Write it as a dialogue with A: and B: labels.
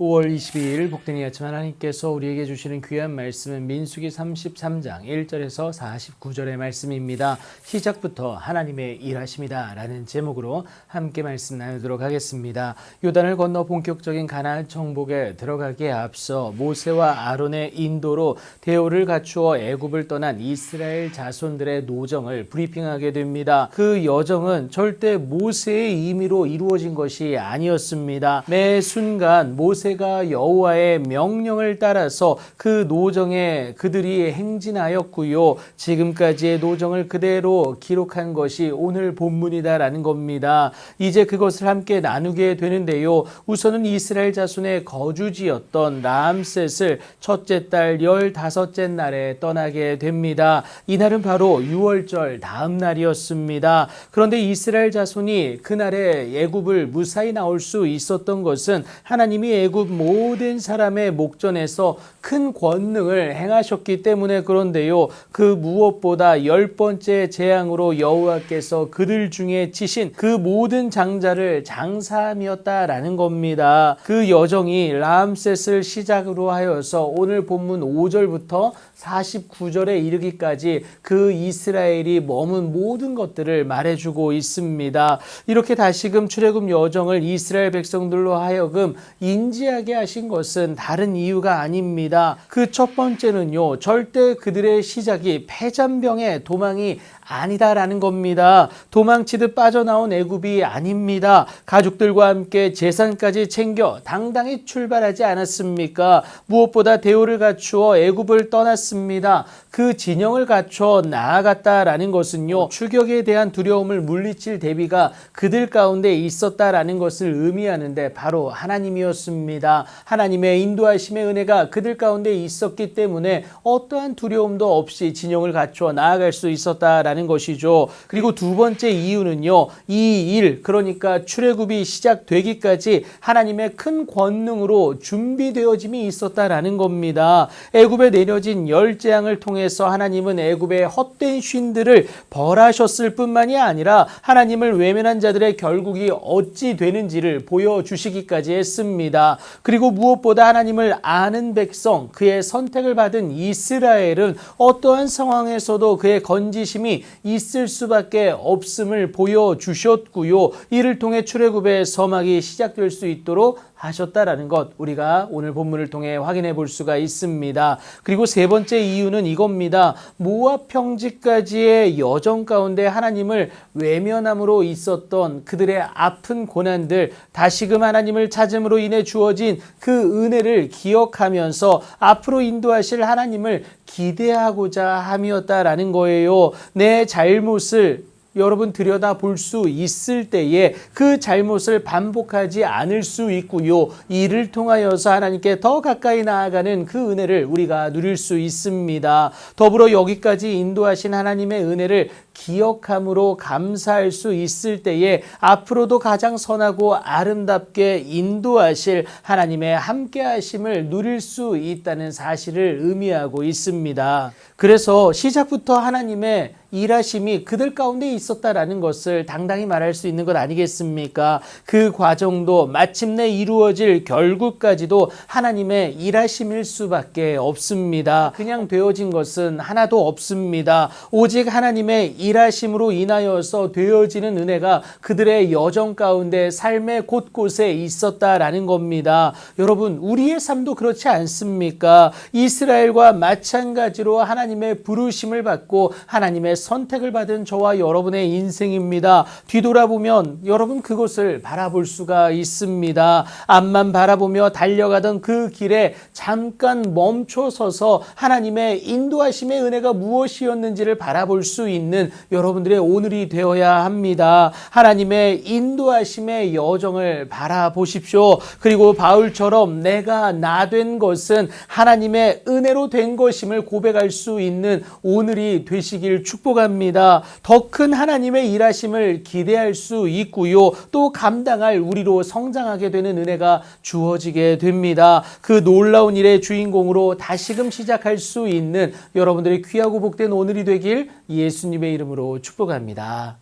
A: 5월 22일 복된 아침 하나님께서 우리에게 주시는 귀한 말씀은 민수기 33장 1절에서 49절의 말씀입니다. 시작부터 하나님의 일하심이다 라는 제목으로 함께 말씀 나누도록 하겠습니다. 요단을 건너 본격적인 가나안 정복에 들어가기에 앞서 모세와 아론의 인도로 대오를 갖추어 애굽을 떠난 이스라엘 자손들의 노정을 브리핑하게 됩니다. 그 여정은 절대 모세의 임의로 이루어진 것이 아니었습니다. 매 순간 모세가 여호와의 명령을 따라서 그 노정에 그들이 행진하였고요. 지금까지의 노정을 그대로 기록한 것이 오늘 본문이다라는 겁니다. 이제 그것을 함께 나누게 되는데요. 우선은 이스라엘 자손의 거주지였던 람셋을 첫째 달 15째 날에 떠나게 됩니다. 이날은 바로 유월절 다음 날이었습니다. 그런데 이스라엘 자손이 그날에 애굽을 무사히 나올 수 있었던 것은 하나님이 애굽 모든 사람의 목전에서 큰 권능을 행하셨기 때문에 그런데요. 그 무엇보다 10번째 재앙으로 여호와께서 그들 중에 치신 그 모든 장자를 장사함이었다라는 겁니다. 그 여정이 람셋을 시작으로 하여서 오늘 본문 5절부터 49절에 이르기까지 그 이스라엘이 머문 모든 것들을 말해주고 있습니다. 이렇게 다시금 출애굽 여정을 이스라엘 백성들로 하여금 인지하게 하신 것은 다른 이유가 아닙니다. 그 첫 번째는요, 절대 그들의 시작이 패잔병의 도망이 아니다라는 겁니다. 도망치듯 빠져나온 애굽이 아닙니다. 가족들과 함께 재산까지 챙겨 당당히 출발하지 않았습니까? 무엇보다 대오를 갖추어 애굽을 떠났습니다. 그 진영을 갖춰 나아갔다라는 것은요, 추격에 대한 두려움을 물리칠 대비가 그들 가운데 있었다라는 것을 의미하는데 바로 하나님이었습니다. 하나님의 인도하심의 은혜가 그들 가운데 있었기 때문에 어떠한 두려움도 없이 진영을 갖추어 나아갈 수 있었다라는 것이죠. 그리고 두 번째 이유는요, 이 일, 그러니까 출애굽이 시작되기까지 하나님의 큰 권능으로 준비되어짐이 있었다라는 겁니다. 애굽에 내려진 열 재앙을 통해서 하나님은 애굽의 헛된 쉰들을 벌하셨을 뿐만이 아니라 하나님을 외면한 자들의 결국이 어찌 되는지를 보여주시기까지 했습니다. 그리고 무엇보다 하나님을 아는 백성, 그의 선택을 받은 이스라엘은 어떠한 상황에서도 그의 건지심이 있을 수밖에 없음을 보여주셨고요. 이를 통해 출애굽의 서막이 시작될 수 있도록 하셨다라는 것, 우리가 오늘 본문을 통해 확인해 볼 수가 있습니다. 그리고 세 번째 이유는 이겁니다. 모압 평지까지의 여정 가운데 하나님을 외면함으로 있었던 그들의 아픈 고난들, 다시금 하나님을 찾음으로 인해 주어진 그 은혜를 기억하면서 앞으로 인도하실 하나님을 기대하고자 함이었다라는 거예요. 내 잘못을 여러분 들여다 볼 수 있을 때에 그 잘못을 반복하지 않을 수 있고요. 이를 통하여서 하나님께 더 가까이 나아가는 그 은혜를 우리가 누릴 수 있습니다. 더불어 여기까지 인도하신 하나님의 은혜를 기억함으로 감사할 수 있을 때에 앞으로도 가장 선하고 아름답게 인도하실 하나님의 함께하심을 누릴 수 있다는 사실을 의미하고 있습니다. 그래서 시작부터 하나님의 일하심이 그들 가운데 있었다라는 것을 당당히 말할 수 있는 것 아니겠습니까? 그 과정도 마침내 이루어질 결국까지도 하나님의 일하심일 수밖에 없습니다. 그냥 되어진 것은 하나도 없습니다. 오직 하나님의 일하심으로 인하여서 되어지는 은혜가 그들의 여정 가운데 삶의 곳곳에 있었다라는 겁니다. 여러분, 우리의 삶도 그렇지 않습니까? 이스라엘과 마찬가지로 하나님의 부르심을 받고 하나님의 선택을 받은 저와 여러분의 인생입니다. 뒤돌아보면 여러분 그것을 바라볼 수가 있습니다. 앞만 바라보며 달려가던 그 길에 잠깐 멈춰서서 하나님의 인도하심의 은혜가 무엇이었는지를 바라볼 수 있는 여러분들의 오늘이 되어야 합니다. 하나님의 인도하심의 여정을 바라보십시오. 그리고 바울처럼 내가 나 된 것은 하나님의 은혜로 된 것임을 고백할 수 있는 오늘이 되시길 축복합니다. 더 큰 하나님의 일하심을 기대할 수 있고요. 또 감당할 우리로 성장하게 되는 은혜가 주어지게 됩니다. 그 놀라운 일의 주인공으로 다시금 시작할 수 있는 여러분들의 귀하고 복된 오늘이 되길 예수님의 이름으로 축복합니다.